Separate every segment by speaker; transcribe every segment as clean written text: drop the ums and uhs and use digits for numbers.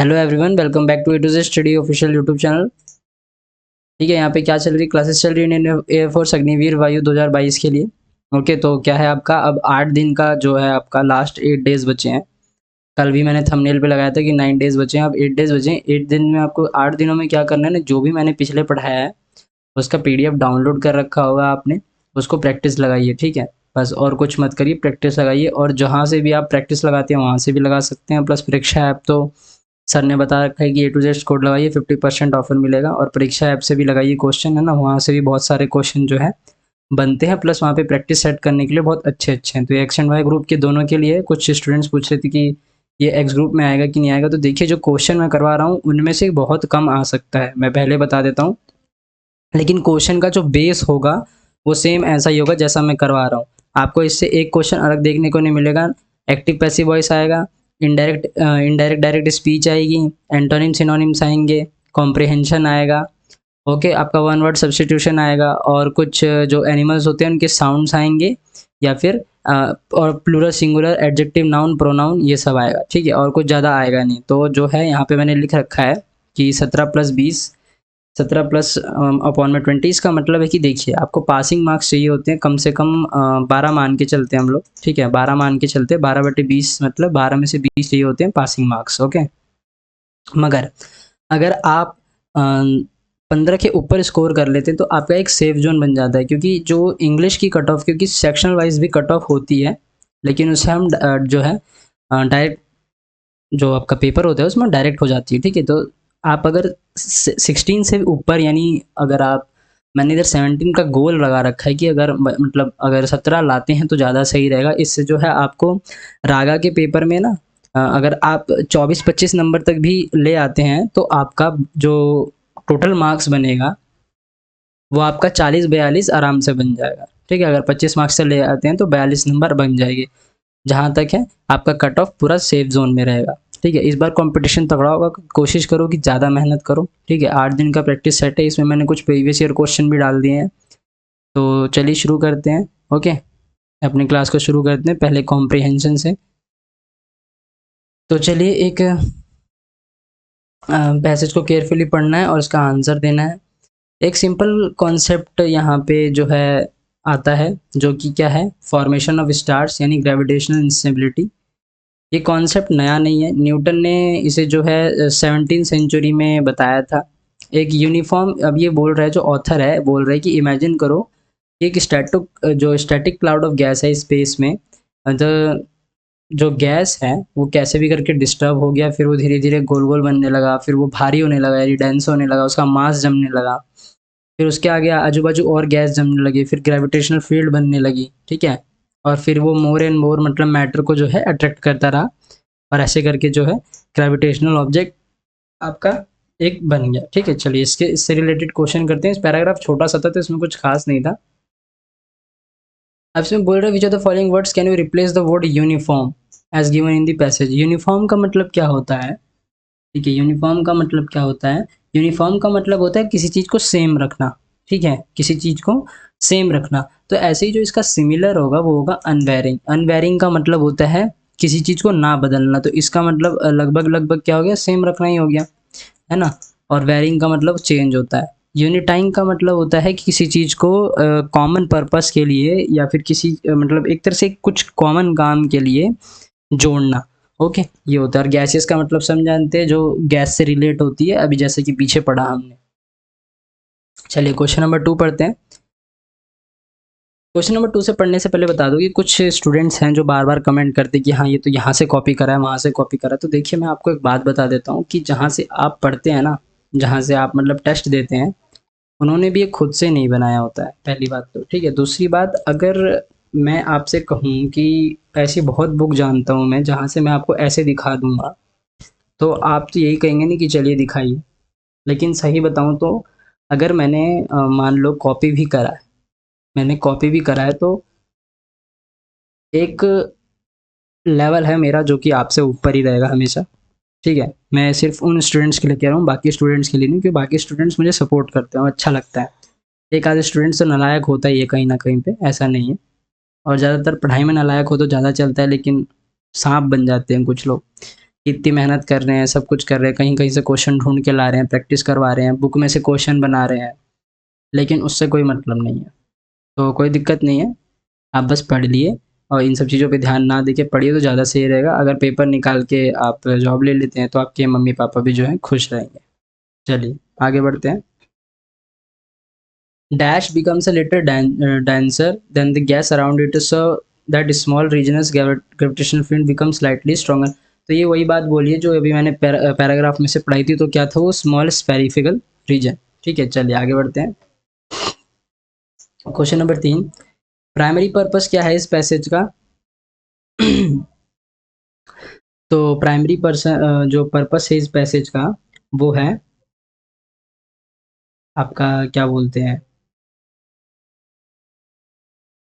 Speaker 1: Hello everyone, welcome back to A to Z study official YouTube channel. ठीक है, यहाँ पे क्या चल रही क्लासेस चल रही है इंडियन एयरफोर्स अग्निवीर वायु 2022 के लिए। ओके, तो क्या है आपका अब 8 दिन का जो है आपका लास्ट 8 डेज बचे हैं। कल भी मैंने थंबनेल पे लगाया था कि 9 डेज बचे हैं, अब 8 डेज बचे हैं। 8 दिन में आपको 8 दिनों में क्या करना है ना, जो भी मैंने पिछले पढ़ाया है उसका पीडीएफ डाउनलोड कर रखा होगा आपने, उसको प्रैक्टिस लगाइए। ठीक है, बस और कुछ मत करिए, प्रैक्टिस लगाइए। और जहाँ से भी आप प्रैक्टिस लगाते हैं वहाँ से भी लगा सकते हैं। प्लस परीक्षा ऐप तो सर ने बता रखा है कि A to Z कोड लगाइए, 50% ऑफर मिलेगा। और परीक्षा ऐप से भी लगाइए, क्वेश्चन है ना, वहाँ से भी बहुत सारे क्वेश्चन जो है बनते हैं। प्लस वहाँ पे प्रैक्टिस सेट करने के लिए बहुत अच्छे अच्छे हैं। तो ये एक्स एंड वाई ग्रुप के दोनों के लिए। कुछ स्टूडेंट्स पूछ रहे थे कि ये एक्स ग्रुप में आएगा कि नहीं आएगा। तो देखिए, जो क्वेश्चन मैं करवा रहा हूँ उनमें से बहुत कम आ सकता है, मैं पहले बता देता हूँ। लेकिन क्वेश्चन का जो बेस होगा वो सेम ऐसा ही होगा जैसा मैं करवा रहा हूँ। आपको इससे एक क्वेश्चन अलग देखने को नहीं मिलेगा। एक्टिव पैसिव वॉइस आएगा, इनडायरेक्ट डायरेक्ट स्पीच आएगी, एंटोनिम सिनोनिम्स आएंगे, कॉम्प्रिहेंशन आएगा। ओके, आपका वन वर्ड सब्स्टिट्यूशन आएगा, और कुछ जो एनिमल्स होते हैं उनके साउंड्स आएंगे, या फिर और plural singular adjective noun pronoun ये सब आएगा। ठीक है, और कुछ ज़्यादा आएगा नहीं। तो जो है यहाँ पे मैंने लिख रखा है कि 17+20, 17 प्लस अपॉन में 20। इसका मतलब है कि देखिए, आपको पासिंग मार्क्स चाहिए होते हैं कम से कम 12 मान के चलते हैं हम लोग। ठीक है, 12 मान के चलते हैं, 12/20 मतलब 12 में से 20 चाहिए होते हैं पासिंग मार्क्स। ओके, मगर अगर आप 15 के ऊपर स्कोर कर लेते हैं तो आपका एक सेफ जोन बन जाता है। क्योंकि जो इंग्लिश की कट ऑफ, क्योंकि सेक्शनल वाइज भी कट ऑफ होती है, लेकिन उससे हम जो है डायरेक्ट जो आपका पेपर होता है उसमें डायरेक्ट हो जाती है। ठीक है, तो आप अगर 16 से ऊपर, यानी अगर आप, मैंने इधर 17 का गोल लगा रखा है कि अगर मतलब अगर 17 लाते हैं तो ज़्यादा सही रहेगा। इससे जो है आपको रागा के पेपर में ना अगर आप 24-25 नंबर तक भी ले आते हैं तो आपका जो टोटल मार्क्स बनेगा वो आपका 40-42 आराम से बन जाएगा। ठीक है, अगर 25 मार्क्स से ले आते हैं तो 42 नंबर बन जाएंगे। जहाँ तक है आपका कट ऑफ पूरा सेफ जोन में रहेगा। ठीक है, इस बार कंपटीशन तगड़ा होगा, कोशिश करो कि ज़्यादा मेहनत करो। ठीक है, 8 दिन का प्रैक्टिस सेट है, इसमें मैंने कुछ प्रीवियस ईयर क्वेश्चन भी डाल दिए हैं। तो चलिए शुरू करते हैं। ओके, अपनी क्लास को शुरू करते हैं पहले कॉम्प्रिहेंशन से। तो चलिए, एक पैसेज को केयरफुली पढ़ना है और उसका आंसर देना है। एक सिंपल कॉन्सेप्ट यहाँ पे जो है आता है, जो कि क्या है, फॉर्मेशन ऑफ स्टार्स यानी ग्रेविटेशनल इंस्टेबिलिटी। ये कॉन्सेप्ट नया नहीं है, न्यूटन ने इसे जो है 17वीं सेंचुरी में बताया था। एक यूनिफॉर्म, अब ये बोल रहा है जो ऑथर है, बोल रहा है कि इमेजिन करो एक स्टैटिक क्लाउड ऑफ गैस है स्पेस में। द जो गैस है वो कैसे भी करके डिस्टर्ब हो गया, फिर वो धीरे धीरे गोल गोल बनने लगा, फिर वो भारी होने लगा यानी डेंस होने लगा, उसका मास जमने लगा। फिर उसके आगे आजू बाजू और गैस जमने लगी, फिर ग्रेविटेशनल फील्ड बनने लगी। ठीक है, और फिर वो मोर एंड मोर मतलब मैटर को जो है अट्रैक्ट करता रहा, और ऐसे करके जो है ग्रेविटेशनल ऑब्जेक्ट आपका एक बन गया। ठीक है, चलिए इससे रिलेटेड क्वेश्चन करते हैं। इस पैराग्राफ छोटा सा था तो इसमें कुछ खास नहीं था। अब इसमें बोल रहा है, which of the following words can you replace the word uniform as given in the passage. Uniform का मतलब क्या होता है? ठीक है, यूनिफॉर्म का मतलब क्या होता है? यूनिफॉर्म का मतलब होता है किसी चीज़ को सेम रखना। ठीक है, किसी चीज़ को सेम रखना। तो ऐसे ही जो इसका सिमिलर होगा वो होगा अनवेरिंग। अनवेरिंग का मतलब होता है किसी चीज़ को ना बदलना। तो इसका मतलब लगभग लगभग क्या हो गया, सेम रखना ही हो गया, है ना। और वेरिंग का मतलब चेंज होता है। यूनिटाइंग का मतलब होता है कि किसी चीज़ को कॉमन पर्पस के लिए, या फिर किसी मतलब एक तरह से कुछ कॉमन काम के लिए जोड़ना। ओके, ये होता है। और गैसेस का मतलब सब जानते हैं, जो गैस से रिलेट होती है, अभी जैसे कि पीछे पढ़ा हमने। चलिए क्वेश्चन नंबर 2 पढ़ते हैं। क्वेश्चन नंबर 2 से पढ़ने से पहले बता दो कि कुछ स्टूडेंट्स हैं जो बार बार कमेंट करते हैं कि हाँ ये तो यहाँ से कॉपी करा है, वहाँ से कॉपी करा है। तो देखिए, मैं आपको एक बात बता देता हूँ कि जहाँ से आप पढ़ते हैं ना, जहाँ से आप मतलब टेस्ट देते हैं, उन्होंने भी ये खुद से नहीं बनाया होता है, पहली बात तो। ठीक है, दूसरी बात, अगर मैं आपसे कहूँ कि ऐसी बहुत बुक जानता हूँ मैं जहाँ से मैं आपको ऐसे दिखा दूंगा, तो आप तो यही कहेंगे नहीं कि चलिए दिखाइए। लेकिन सही बताऊँ तो अगर मैंने मान लो कॉपी भी करा है, मैंने कॉपी भी करा है, तो एक लेवल है मेरा जो कि आपसे ऊपर ही रहेगा हमेशा। ठीक है, मैं सिर्फ उन स्टूडेंट्स के लिए कह रहा हूँ, बाकी स्टूडेंट्स के लिए नहीं, क्योंकि बाकी स्टूडेंट्स मुझे सपोर्ट करते हैं, अच्छा लगता है। एक आधे स्टूडेंट तो नालायक होता ही है कहीं ना कहीं पे, ऐसा नहीं है। और ज़्यादातर पढ़ाई में नालायक हो तो ज़्यादा चलता है, लेकिन सांप बन जाते हैं कुछ लोग। कितनी मेहनत कर रहे हैं, सब कुछ कर रहे हैं, कहीं कहीं से क्वेश्चन ढूंढ के ला रहे हैं, प्रैक्टिस करवा रहे हैं, बुक में से क्वेश्चन बना रहे हैं, लेकिन उससे कोई मतलब नहीं है। तो कोई दिक्कत नहीं है, आप बस पढ़ लिए और इन सब चीज़ों पे ध्यान ना देके पढ़िए तो ज़्यादा सही रहेगा। अगर पेपर निकाल के आप जॉब ले लेते हैं तो आपके मम्मी पापा भी जो है खुश रहेंगे। चलिए आगे बढ़ते हैं। Dash becomes a little denser than the gas around it, so that small region's gravitational field becomes slightly stronger. तो ये वही बात बोली है जो अभी मैंने पैराग्राफ में से पढ़ाई थी। तो क्या था वो? Small spherical region. ठीक है, चलिए आगे बढ़ते हैं। क्वेश्चन नंबर 3, प्राइमरी पर्पस क्या है इस पैसेज का? तो प्राइमरी जो पर्पस है इस पैसेज का वो है आपका क्या बोलते हैं,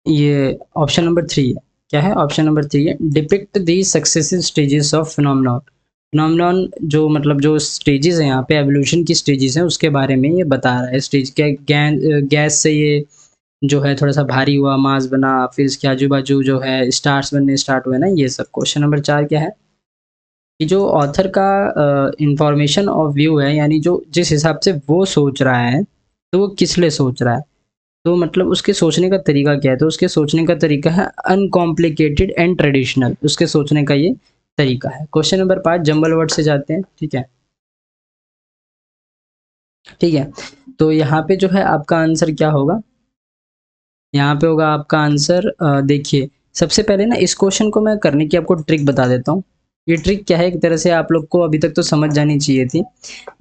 Speaker 1: ये ऑप्शन नंबर 3 है। क्या है? ऑप्शन नंबर 3 है, depict the successive stages of phenomenon. Phenomenon जो मतलब जो स्टेजेस हैं यहाँ पे, एवोल्यूशन की स्टेजेस हैं उसके बारे में ये बता रहा है। स्टेज क्या, गैस से ये जो है थोड़ा सा भारी हुआ, मास बना, फिर इसके आजू बाजू जो है स्टार्स बनने स्टार्ट हुए ना, ये सब। क्वेश्चन नंबर 4 क्या है कि जो ऑथर का इंफॉर्मेशन ऑफ व्यू है, यानी जो जिस हिसाब से वो सोच रहा है तो वो किस लिए सोच रहा है, तो मतलब उसके सोचने का तरीका क्या है? तो उसके सोचने का तरीका है अनकॉम्प्लिकेटेड एंड ट्रेडिशनल, उसके सोचने का ये तरीका है। क्वेश्चन नंबर 5 जंबल वर्ड से जाते हैं। ठीक है, ठीक है। तो यहाँ पे जो है आपका आंसर क्या होगा? यहाँ पे होगा आपका आंसर, देखिए सबसे पहले ना इस क्वेश्चन को मैं करने की आपको ट्रिक बता देता हूँ। ये ट्रिक क्या है, एक तरह से आप लोग को अभी तक तो समझ जानी चाहिए थी।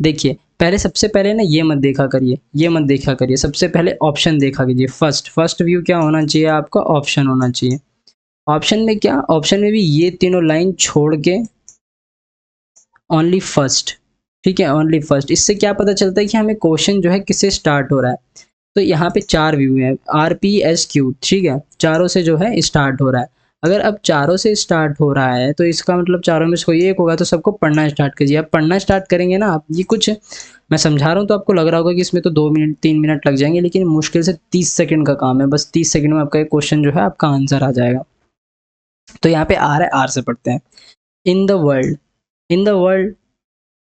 Speaker 1: देखिए पहले, सबसे पहले ना ये मत देखा करिए, ये मत देखा करिए, सबसे पहले ऑप्शन देखा कीजिए। फर्स्ट व्यू क्या होना चाहिए आपका? ऑप्शन होना चाहिए। ऑप्शन में क्या? ऑप्शन में भी ये तीनों लाइन छोड़ के ओनली फर्स्ट। ठीक है, ओनली फर्स्ट। इससे क्या पता चलता है कि हमें क्वेश्चन जो है किससे स्टार्ट हो रहा है। तो यहाँ पे 4 व्यू हैं, RPSQ। ठीक है, चारों से जो है स्टार्ट हो रहा है। अगर अब चारों से स्टार्ट हो रहा है तो इसका मतलब चारों में से कोई एक होगा, तो सबको पढ़ना स्टार्ट कीजिए। आप पढ़ना स्टार्ट करेंगे ना आप, ये कुछ मैं समझा रहा हूँ तो आपको लग रहा होगा कि इसमें तो 2 मिनट 3 मिनट लग जाएंगे, लेकिन मुश्किल से 30 सेकंड का काम है। बस 30 सेकंड में आपका एक क्वेश्चन जो है आपका आंसर आ जाएगा। तो यहाँ पे आर है, आर से पढ़ते हैं। इन the world, in the world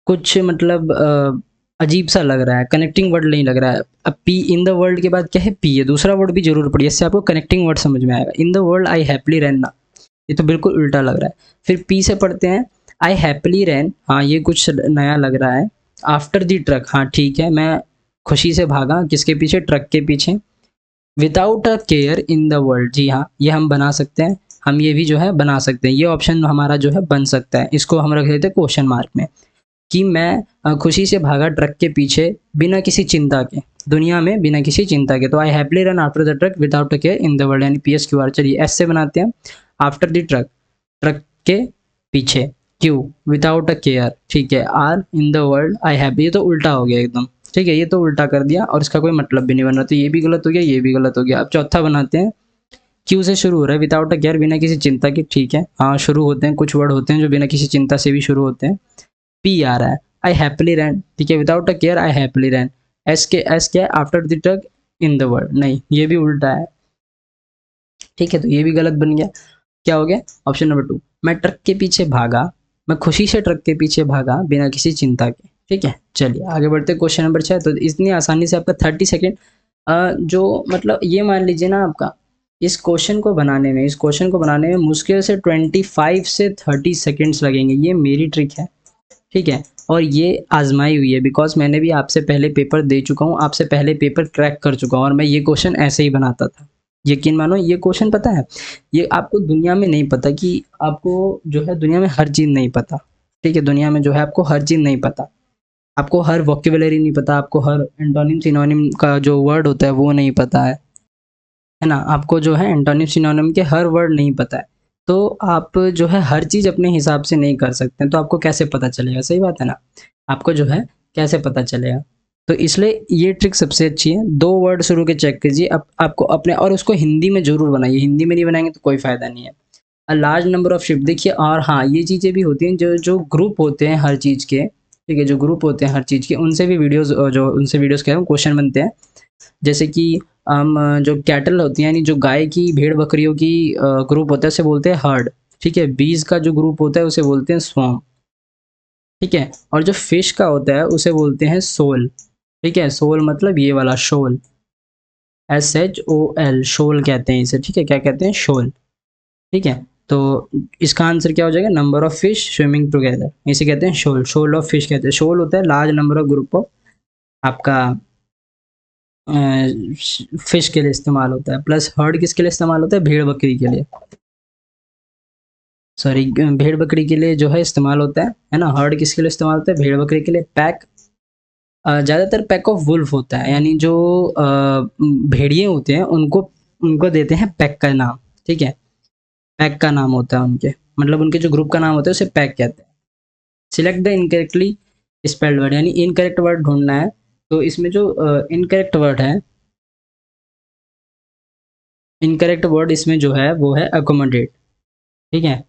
Speaker 1: कुछ मतलब अजीब सा लग रहा है, कनेक्टिंग वर्ड नहीं लग रहा है। अब पी, इन द वर्ल्ड के बाद क्या है? पी है। दूसरा वर्ड भी जरूर पढ़िए, इससे आपको कनेक्टिंग वर्ड समझ में आएगा। In the world I happily ran ना, ये तो बिल्कुल उल्टा लग रहा है। फिर पी से पढ़ते हैं, आई हैप्पीली रैन, हाँ ये कुछ नया लग रहा है। आफ्टर द ट्रक, हाँ ठीक है, मैं खुशी से भागा, किसके पीछे? ट्रक के पीछे। Without a care in the world, जी हाँ ये हम बना सकते हैं, हम ये भी जो है बना सकते हैं। ये ऑप्शन हमारा जो है बन सकता है, इसको हम रख देते हैं क्वेश्चन मार्क में कि मैं खुशी से भागा ट्रक के पीछे बिना किसी चिंता के, दुनिया में बिना किसी चिंता के। तो I happily run after the truck without a care in the world, यानी PSQR। चलिए एस से बनाते हैं, आफ्टर द ट्रक, ट्रक के पीछे, क्यू विदाउट अ केयर, ठीक है, are in the world I happy. ये तो उल्टा हो गया एकदम, ठीक है, ये तो उल्टा कर दिया और इसका कोई मतलब भी नहीं बन रहा, तो ये भी गलत हो गया, ये भी गलत हो गया। अब चौथा बनाते हैं, क्यू से शुरू हो रहा है, विदाउट अ केयर, बिना किसी चिंता के, ठीक है, हाँ शुरू होते हैं, कुछ वर्ड होते हैं जो बिना किसी चिंता से भी शुरू होते हैं। पी आ रहा है, आई हैप्पीली रैन, ठीक है, without a care I happily ran. As क्या है? After the truck in the world, नहीं ये भी उल्टा है, ठीक है, तो ये भी गलत बन गया। क्या हो गया? ऑप्शन नंबर 2, मैं ट्रक के पीछे भागा, मैं खुशी से ट्रक के पीछे भागा बिना किसी चिंता के। ठीक है, चलिए आगे बढ़ते हैं। क्वेश्चन नंबर 6, तो इतनी आसानी से आपका 30 सेकेंड जो मतलब ये मान लीजिए ना, आपका इस क्वेश्चन को बनाने में, इस क्वेश्चन को बनाने में मुश्किल से 25 से 30 सेकेंड्स लगेंगे। ये मेरी ट्रिक है, ठीक है, और ये आजमाई हुई है, बिकॉज मैंने भी आपसे पहले पेपर दे चुका हूँ, आपसे पहले पेपर क्रैक कर चुका हूँ, और मैं ये क्वेश्चन ऐसे ही बनाता था। यकीन मानो ये क्वेश्चन पता है, ये आपको दुनिया में नहीं पता कि आपको जो है दुनिया में हर चीज़ नहीं पता, ठीक है, दुनिया में जो है आपको हर चीज़ नहीं पता, आपको हर वोकेबुलरी नहीं पता, आपको हर एंटोनिम सिनोनिम का जो वर्ड होता है वो नहीं पता है ना, आपको जो है एंटोनिम सिनोनिम के हर वर्ड नहीं पता है, तो आप जो है हर चीज़ अपने हिसाब से नहीं कर सकते हैं, तो आपको कैसे पता चलेगा? सही बात है ना, आपको जो है कैसे पता चलेगा? तो इसलिए ये ट्रिक सबसे अच्छी है। 2 वर्ड शुरू के चेक कीजिए, आपको अपने, और उसको हिंदी में जरूर बनाइए, हिंदी में नहीं बनाएंगे तो कोई फ़ायदा नहीं है। A large number of shift, देखिए, और हाँ ये चीज़ें भी होती हैं, जो जो ग्रुप होते हैं हर चीज़ के, ठीक है, जो ग्रुप होते हैं हर चीज़ के, उनसे भी वीडियोज़, जो उनसे वीडियोज़ कह रहा हूँ, क्वेश्चन बनते हैं। जैसे कि हम जो कैटल होती हैं, यानी जो गाय की, भेड़ बकरियों की ग्रुप होता है, उसे बोलते हैं हर्ड, ठीक है, बीज का जो ग्रुप होता है उसे बोलते हैं स्वॉर्म, ठीक है। और जो फिश का होता है उसे बोलते हैं सोल। ठीक है, सोल मतलब ये वाला शोल, SHOL, शोल कहते हैं इसे। ठीक है, क्या कहते हैं? शोल। ठीक है, तो इसका आंसर क्या हो जाएगा? Number of fish swimming together, इसे कहते हैं शोल। शोल ऑफ फिश कहते हैं। शोल होता है large number of group of आपका फिश के लिए इस्तेमाल होता है। प्लस हर्ड किसके लिए इस्तेमाल होता है? भेड़ बकरी के लिए, सॉरी, भेड़ बकरी के लिए जो है इस्तेमाल होता है ना। हर्ड किसके लिए इस्तेमाल होता है? भेड़ बकरी के लिए। पैक, ज़्यादातर पैक ऑफ वुल्फ होता है, यानी जो भेड़िए होते हैं उनको उनको देते हैं पैक का नाम। ठीक है, पैक का नाम होता है उनके, मतलब उनके जो ग्रुप का नाम होता है उसे पैक कहते हैं। Select the incorrectly spelled word, यानी इनकरेक्ट वर्ड ढूंढना है। तो इसमें जो इनकरेक्ट वर्ड है, इनकरेक्ट वर्ड इसमें जो है वो है अकोमोडेट। ठीक है,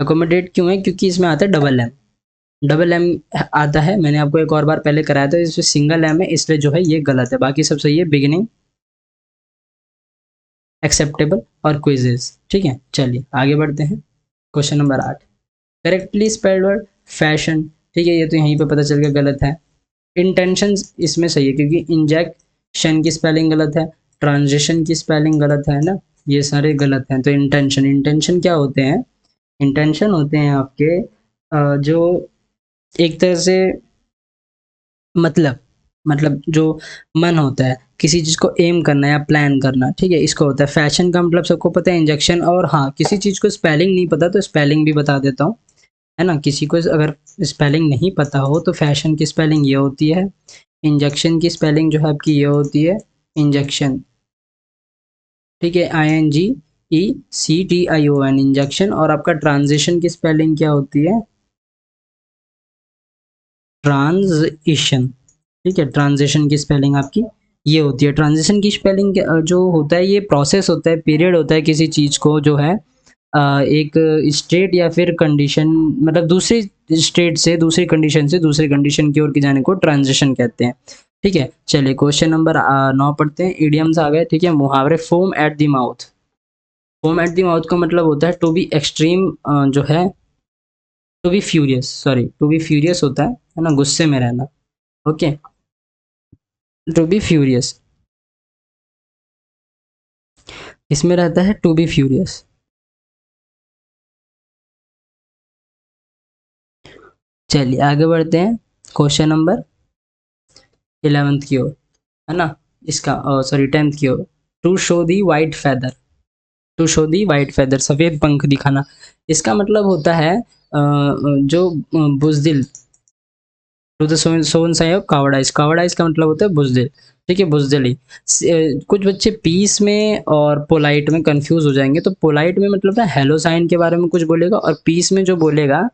Speaker 1: अकोमोडेट क्यों है? क्योंकि इसमें आता है डबल एम। डबल एम आता है, मैंने आपको एक और बार पहले कराया था, इसमें सिंगल एम है, इसलिए जो है ये गलत है। बाकी सब सही है। बिगिनिंग, एक्सेप्टेबल और क्विजेज। ठीक है, चलिए आगे बढ़ते हैं। Question number 8, correctly spelled word fashion. ठीक है, ये तो यहीं पे पता चल गया गलत है। इंटेंशन इसमें सही है, क्योंकि इंजेक्शन की स्पेलिंग गलत है, ट्रांजिशन की स्पेलिंग गलत है ना, ये सारे गलत हैं। तो इंटेंशन, इंटेंशन क्या होते हैं? इंटेंशन होते हैं आपके जो एक तरह से मतलब मतलब जो मन होता है किसी चीज़ को एम करना या प्लान करना। ठीक है, इसको होता है। फैशन का मतलब सबको पता है, इंजेक्शन। और हाँ, किसी चीज़ को स्पेलिंग नहीं पता तो स्पेलिंग भी बता देता हूँ, है ना। किसी को अगर स्पेलिंग नहीं पता हो तो फैशन की स्पेलिंग ये होती है, इंजेक्शन की स्पेलिंग जो है आपकी ये होती है, इंजेक्शन। ठीक है, INGECTION, इंजेक्शन। और आपका ट्रांजिशन की स्पेलिंग क्या होती है? ट्रांजिशन। ठीक है, ट्रांजिशन की स्पेलिंग आपकी ये होती है। ट्रांजिशन की स्पेलिंग जो होता है, ये प्रोसेस होता है, पीरियड होता है किसी चीज़ को जो है एक स्टेट या फिर कंडीशन, मतलब दूसरी स्टेट से दूसरी कंडीशन से दूसरी कंडीशन की ओर के जाने को ट्रांजिशन कहते हैं। ठीक है, चलिए क्वेश्चन नंबर 9 पढ़ते हैं। इडियम्स आ गए। ठीक है, मुहावरे। Foam at the mouth. Foam at the mouth का मतलब होता है टू बी एक्सट्रीम, जो है to be furious, sorry, to be furious होता है ना, गुस्से में रहना। ओके, टू बी फ्यूरियस, इसमें रहता है टू बी फ्यूरियस। चलिए आगे बढ़ते हैं क्वेश्चन नंबर 11th की ओर, है ना। इसका सॉरी 10th की ओर। To show the white feather. To show the white feather, सफ़ेद पंख दिखाना। इसका मतलब होता है जो बुजदिल, to the sun sigh of coward eyes. Coward eyes का मतलब होता है बुजदिल। ठीक है, बुजदिली। कुछ बच्चे पीस में और पोलाइट में कंफ्यूज हो जाएंगे। तो पोलाइट में मतलब ना हेलो साइन के बारे में कुछ बोलेगा, और पीस में जो बोलेगा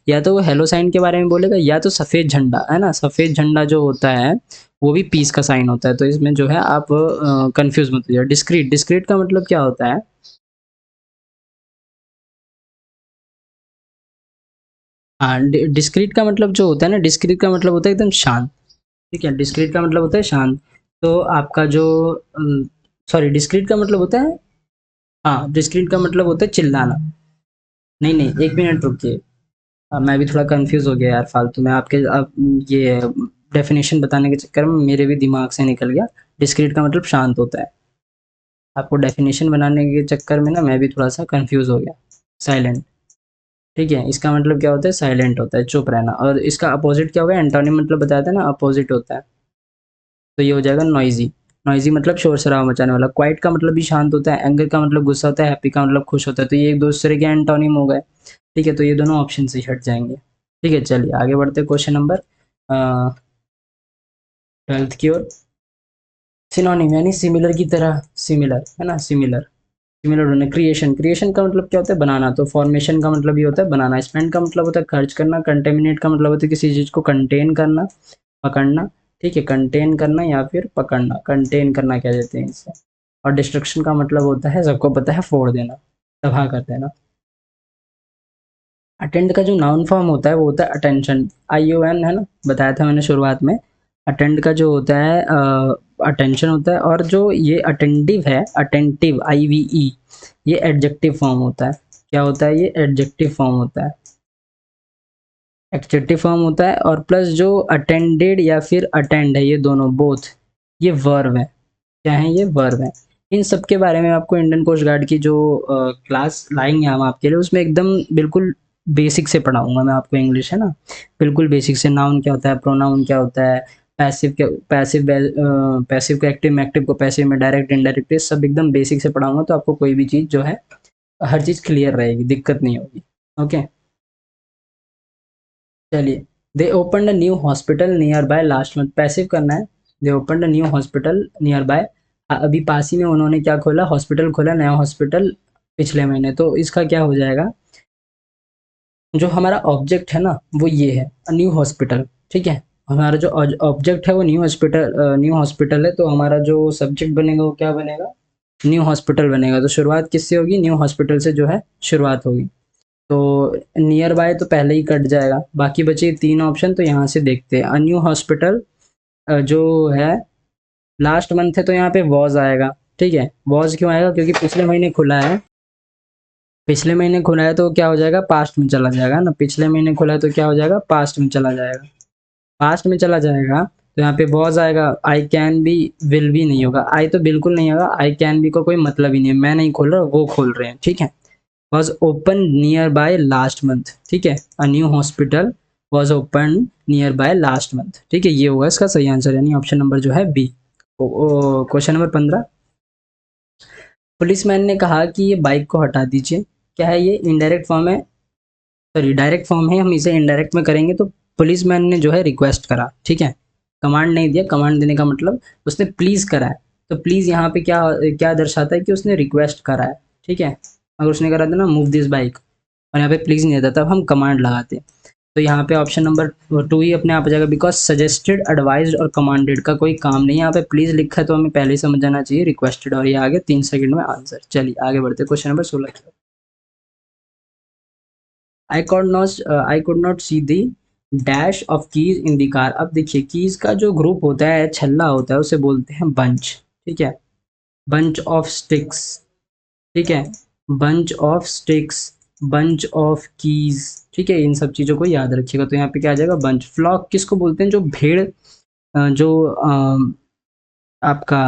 Speaker 1: या तो वो हेलो साइन के बारे में बोलेगा या तो सफ़ेद झंडा, है ना। सफ़ेद झंडा जो होता है वो भी पीस का साइन होता है। तो इसमें जो है आप कंफ्यूज मत हो जाए। डिस्क्रीट, डिस्क्रीट का मतलब क्या होता है? हाँ, डिस्क्रीट का मतलब जो होता है ना, डिस्क्रीट का मतलब होता है एकदम शांत। ठीक है, डिस्क्रीट का मतलब होता है शांत। तो आपका जो सॉरी, डिस्क्रीट का मतलब होता है, हाँ, डिस्क्रीट का मतलब होता है चिल्लाना। नहीं नहीं, एक मिनट रुकिए। मैं भी थोड़ा कंफ्यूज हो गया यार फालतू में आपके, अब ये डेफिनेशन बताने के चक्कर में मेरे भी दिमाग से निकल गया। डिस्क्रीट का मतलब शांत होता है। आपको डेफिनेशन बनाने के चक्कर में ना मैं भी थोड़ा सा कंफ्यूज हो गया। साइलेंट। ठीक है, इसका मतलब क्या होता है? साइलेंट होता है, चुप रहना। और इसका अपोजिट क्या होगा? एंटोनिम मतलब बताया था ना, अपोजिट होता है। तो ये हो जाएगा नॉइजी। नॉइजी मतलब शोर शराबा मचाने वाला। क्वाइट का मतलब भी शांत होता है। एंगर का मतलब गुस्सा होता है। हैप्पी का मतलब खुश होता है। तो ये एक दूसरे के एंटोनिम हो गए। ठीक है, तो ये दोनों ऑप्शन से हट जाएंगे। ठीक है, चलिए आगे बढ़ते हैं क्वेश्चन नंबर 12th की ओर। सिनोनिम यानी सिमिलर की तरह, सिमिलर, है ना, सिमिलर। सिमिलर होना। क्रिएशन, क्रिएशन का मतलब क्या होता है? बनाना। तो फॉर्मेशन का मतलब ये होता है बनाना। स्पेंड का मतलब होता है खर्च करना। कंटेमिनेट का मतलब होता है किसी चीज़ को कंटेन करना, पकड़ना। ठीक है, कंटेन करना या फिर पकड़ना। कंटेन करना क्या देते हैं इसे। और डिस्ट्रक्शन का मतलब होता है, सबको पता है, फोड़ देना, तबाह कर देना। अटेंड का जो नाउन फॉर्म होता है वो होता है अटेंशन, ION, है ना, बताया था मैंने शुरुआत में। अटेंड का जो होता है अटेंशन होता है। और जो ये अटेंटिव है, अटेंटिव, IVE, ये एडजेक्टिव फॉर्म होता है। क्या होता है? ये एडजेक्टिव फॉर्म होता है। एक्जेक्टिव फॉर्म होता है, और प्लस जो अटेंडेड या फिर अटेंड है, ये दोनों बोथ ये वर्ब है। क्या है? ये वर्ब है। इन सब के बारे में आपको इंडियन कोस्ट गार्ड की जो क्लास लाएंगे हम आपके लिए, उसमें एकदम बिल्कुल बेसिक से पढ़ाऊंगा मैं आपको इंग्लिश, है ना। बिल्कुल बेसिक से, नाउन क्या होता है, प्रोनाउन क्या होता है, पैसिव को एक्टिव में, एक्टिव को पैसिव में, डायरेक्ट इनडायरेक्ट, ये सब एकदम बेसिक से पढ़ाऊंगा, तो आपको कोई भी चीज़ जो है हर चीज़ क्लियर रहेगी, दिक्कत नहीं होगी। ओके, चलिए। दे open a new hospital near by last month, passive करना है। दे open a new hospital near by, अभी पास ही में उन्होंने क्या खोला, हॉस्पिटल खोला, नया हॉस्पिटल पिछले महीने। तो इसका क्या हो जाएगा, जो हमारा ऑब्जेक्ट है ना वो ये है, न्यू हॉस्पिटल। ठीक है, हमारा जो ऑब्जेक्ट है वो न्यू हॉस्पिटल है, तो हमारा जो सब्जेक्ट बनेगा वो क्या बनेगा, न्यू हॉस्पिटल बनेगा। तो शुरुआत किससे होगी, न्यू हॉस्पिटल से जो है शुरुआत होगी। तो नियर बाय तो पहले ही कट जाएगा, बाकी बचे 3 ऑप्शन, तो यहाँ से देखते हैं। अ न्यू हॉस्पिटल जो है लास्ट मंथ है, तो यहाँ पे वॉज आएगा। ठीक है, वॉज क्यों आएगा, क्योंकि पिछले महीने खुला है, पिछले महीने खुला है तो क्या हो जाएगा, पास्ट में चला जाएगा ना, पिछले महीने खुला है तो क्या हो जाएगा, पास्ट में चला जाएगा, पास्ट में चला जाएगा। तो यहाँ पे वॉज आएगा, I can be, will be नहीं होगा, आई तो बिल्कुल नहीं होगा, आई कैन बी को कोई मतलब ही नहीं है, मैं नहीं खोल रहा, वो खोल रहे हैं। ठीक है, was open nearby last month। ठीक है, a new hospital was open nearby last month। ठीक है, ये होगा इसका सही आंसर, यानी ऑप्शन नंबर जो है बी। क्वेश्चन नंबर 15, पुलिसमैन ने कहा कि ये बाइक को हटा दीजिए। क्या है ये, इनडायरेक्ट फॉर्म है, सॉरी डायरेक्ट फॉर्म है, हम इसे इनडायरेक्ट में करेंगे। तो पुलिसमैन ने जो है रिक्वेस्ट करा, ठीक है, कमांड नहीं दिया, कमांड देने का मतलब उसने प्लीज करा है। तो प्लीज यहाँ पे क्या क्या दर्शाता है कि उसने रिक्वेस्ट करा है। ठीक है, अगर उसने करा था ना मूव दिस बाइक, और यहाँ पे प्लीज नहीं देता, तब हम कमांड लगाते। तो यहाँ पे ऑप्शन नंबर 2 ही अपने आप आ जाएगा, बिकॉज सजेस्टेड, एडवाइज्ड और कमांडेड का कोई काम नहीं है। यहाँ पे प्लीज लिखा है तो हमें पहले ही समझ जाना चाहिए रिक्वेस्टेड, और ये आगे 3 सेकंड में आंसर। चलिए आगे बढ़ते, क्वेश्चन नंबर 16 की। I could not see the dash of keys in the car. अब देखिए, कीज का जो ग्रुप होता है, छल्ला होता है, उसे बोलते हैं बंच। ठीक है, बंच ऑफ स्टिक्स। ठीक है, bunch of sticks, bunch of keys. ठीक है, इन सब चीज़ों को याद रखिएगा। तो यहाँ पे क्या आ जाएगा, बंच। फ्लॉक किसको बोलते हैं, जो भेड़ जो आपका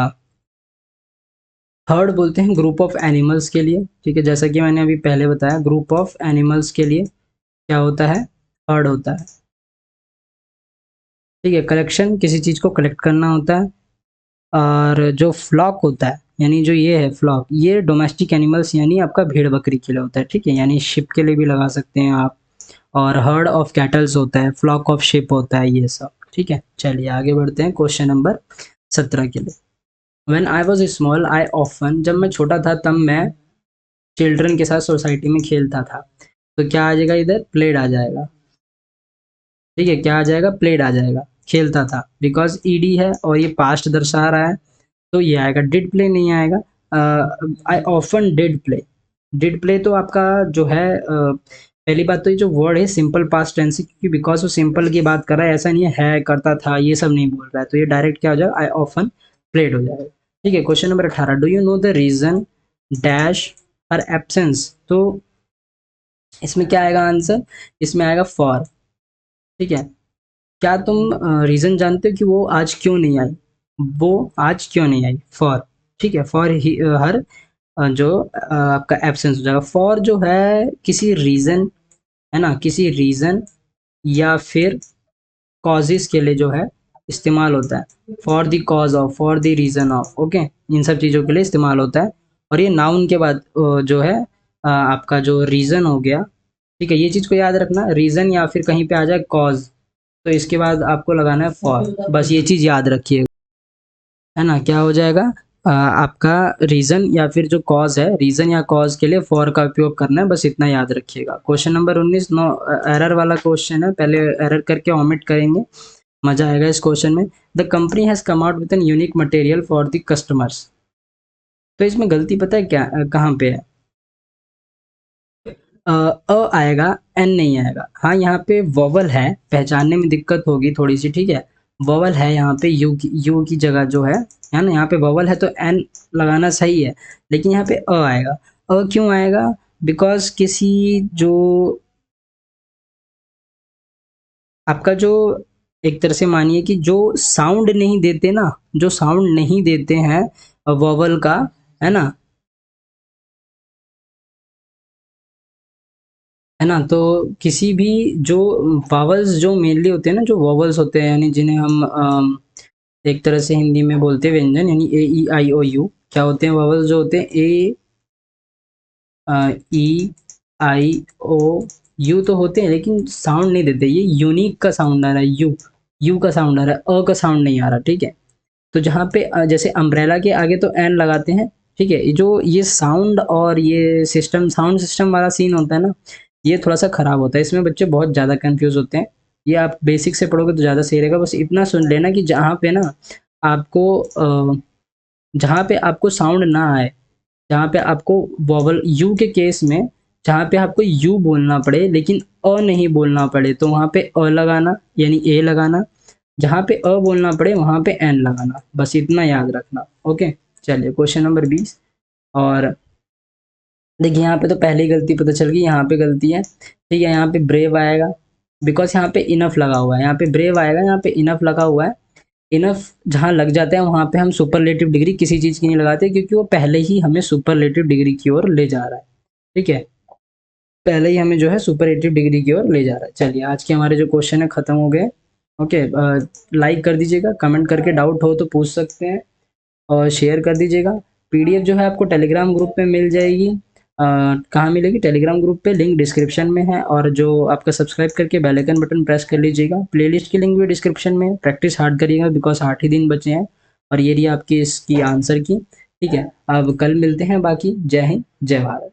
Speaker 1: हर्ड बोलते हैं ग्रुप ऑफ एनिमल्स के लिए। ठीक है, जैसा कि मैंने अभी पहले बताया, ग्रुप ऑफ एनिमल्स के लिए क्या होता है, हर्ड होता है। ठीक है, कलेक्शन, किसी चीज़ को कलेक्ट करना होता है। और जो फ्लॉक होता है, यानी जो ये है फ्लॉक, ये डोमेस्टिक एनिमल्स यानी आपका भेड़ बकरी के लिए होता है। ठीक है, यानी शिप के लिए भी लगा सकते हैं आप। और हर्ड ऑफ कैटल्स होता है, फ्लॉक ऑफ शिप होता है, ये सब। ठीक है, चलिए आगे बढ़ते हैं क्वेश्चन नंबर 17 के लिए। When I was small I often, जब मैं छोटा था तब मैं चिल्ड्रन के साथ सोसाइटी में खेलता था। तो क्या आ जाएगा इधर, प्लेड आ जाएगा। ठीक है, क्या आ जाएगा, प्लेड आ जाएगा, खेलता था, बिकॉज ईडी है और ये पास्ट दर्शा रहा है, तो ये आएगा। डिड प्ले नहीं आएगा, I often did play. Did play तो आपका जो है पहली बात तो ये जो वर्ड है सिंपल पास्ट टेंस है, क्योंकि बिकॉज वो सिंपल की बात कर रहा है, ऐसा नहीं है करता था ये सब नहीं बोल रहा है, तो ये डायरेक्ट क्या हो जाएगा, आई ऑफन प्लेड हो जाएगा। ठीक है, question number 18, do you know the reason dash her absence. तो इसमें क्या आएगा आंसर, इसमें आएगा फॉर। ठीक है, क्या तुम रीजन जानते हो कि वो आज क्यों नहीं आई, वो आज क्यों नहीं आई, फॉर। ठीक है, फॉर हर जो आपका एब्सेंस हो जाएगा। फॉर जो है किसी रीजन, है ना, किसी रीजन या फिर कॉजेस के लिए जो है इस्तेमाल होता है। For the cause of, for the reason of, okay, इन सब चीज़ों के लिए इस्तेमाल होता है। और ये नाउन के बाद जो है आपका जो रीजन हो गया। ठीक है, ये चीज़ को याद रखना, रीजन या फिर कहीं पे आ जाए कॉज, तो इसके बाद आपको लगाना है फॉर, बस ये चीज़ याद रखिए, है ना। क्या हो जाएगा, आपका रीज़न या फिर जो कॉज है, रीज़न या कॉज के लिए फॉर का उपयोग करना है, बस इतना याद रखिएगा। क्वेश्चन नंबर 19, नो एरर वाला क्वेश्चन है, पहले एरर करके ऑमिट करेंगे, मजा आएगा इस क्वेश्चन में। The company has come out with an unique material for the customers. तो इसमें गलती पता है क्या, कहाँ पे है, आएगा, एन नहीं आएगा। हाँ, यहाँ पे वोवल है, पहचानने में दिक्कत होगी थोड़ी सी। ठीक है, वोवल है यहाँ पे, यू की जगह जो है ना, यहाँ पे वोवल है तो एन लगाना सही है, लेकिन यहाँ पे आएगा। क्यों आएगा, बिकॉज किसी जो आपका जो एक तरह से मानिए कि जो साउंड नहीं देते ना, जो साउंड नहीं देते हैं वोवल का, है ना, है ना, तो किसी भी जो वावल्स जो मेनली होते हैं ना, जो वोवल्स होते हैं यानी जिन्हें हम एक तरह से हिंदी में बोलते हैं व्यंजन, यानी ए ई आई ओ यू, क्या होते हैं वोवल्स जो होते हैं, ए ई आई ओ यू तो होते हैं लेकिन साउंड नहीं देते, ये यूनिक का साउंड आ रहा है, यू, यू का साउंड आ रहा है, अ का साउंड नहीं आ रहा, ठीक है। तो जहाँ पे जैसे अम्ब्रेला के आगे तो एन लगाते हैं, ठीक है, जो ये साउंड और ये सिस्टम, साउंड सिस्टम वाला सीन होता है ना, ये थोड़ा सा खराब होता है, इसमें बच्चे बहुत ज़्यादा कंफ्यूज होते हैं। ये आप बेसिक से पढ़ोगे तो ज़्यादा सही रहेगा। बस इतना सुन लेना कि जहाँ पे ना आपको जहाँ पे आपको साउंड ना आए, जहाँ पे आपको वोवल यू के केस में, जहाँ पे आपको यू बोलना पड़े लेकिन अ नहीं बोलना पड़े, तो वहाँ पे अ लगाना यानी ए लगाना, जहाँ पे अ बोलना पड़े वहाँ पे एन लगाना, बस इतना याद रखना। ओके, चलिए क्वेश्चन नंबर 20। और देखिए यहाँ पे तो पहले ही गलती पता चल गई, यहाँ पे गलती है, ठीक है, यहाँ पे ब्रेव आएगा, बिकॉज यहाँ पे इनफ लगा हुआ है, यहाँ पे ब्रेव आएगा, यहाँ पे इनफ लगा हुआ है। इनफ जहाँ लग जाता है वहाँ पे हम सुपरलेटिव डिग्री किसी चीज़ की नहीं लगाते, क्योंकि वो पहले ही हमें सुपरलेटिव डिग्री की ओर ले जा रहा है, ठीक है, पहले ही हमें जो है सुपरलेटिव डिग्री की ओर ले जा रहा है। चलिए आज के हमारे जो क्वेश्चन है खत्म हो गए। ओके, लाइक कर दीजिएगा, कमेंट करके डाउट हो तो पूछ सकते हैं, और शेयर कर दीजिएगा। पीडीएफ जो है आपको टेलीग्राम ग्रुप पे मिल जाएगी। कहाँ मिलेगी? टेलीग्राम ग्रुप पे, लिंक डिस्क्रिप्शन में है, और जो आपका सब्सक्राइब करके बेल आइकन बटन प्रेस कर लीजिएगा। प्लेलिस्ट की लिंक भी डिस्क्रिप्शन में है। प्रैक्टिस हार्ड करिएगा बिकॉज 8 ही दिन बचे हैं, और ये रही आपकी इसकी आंसर की, ठीक है। अब कल मिलते हैं, बाकी जय हिंद जय भारत।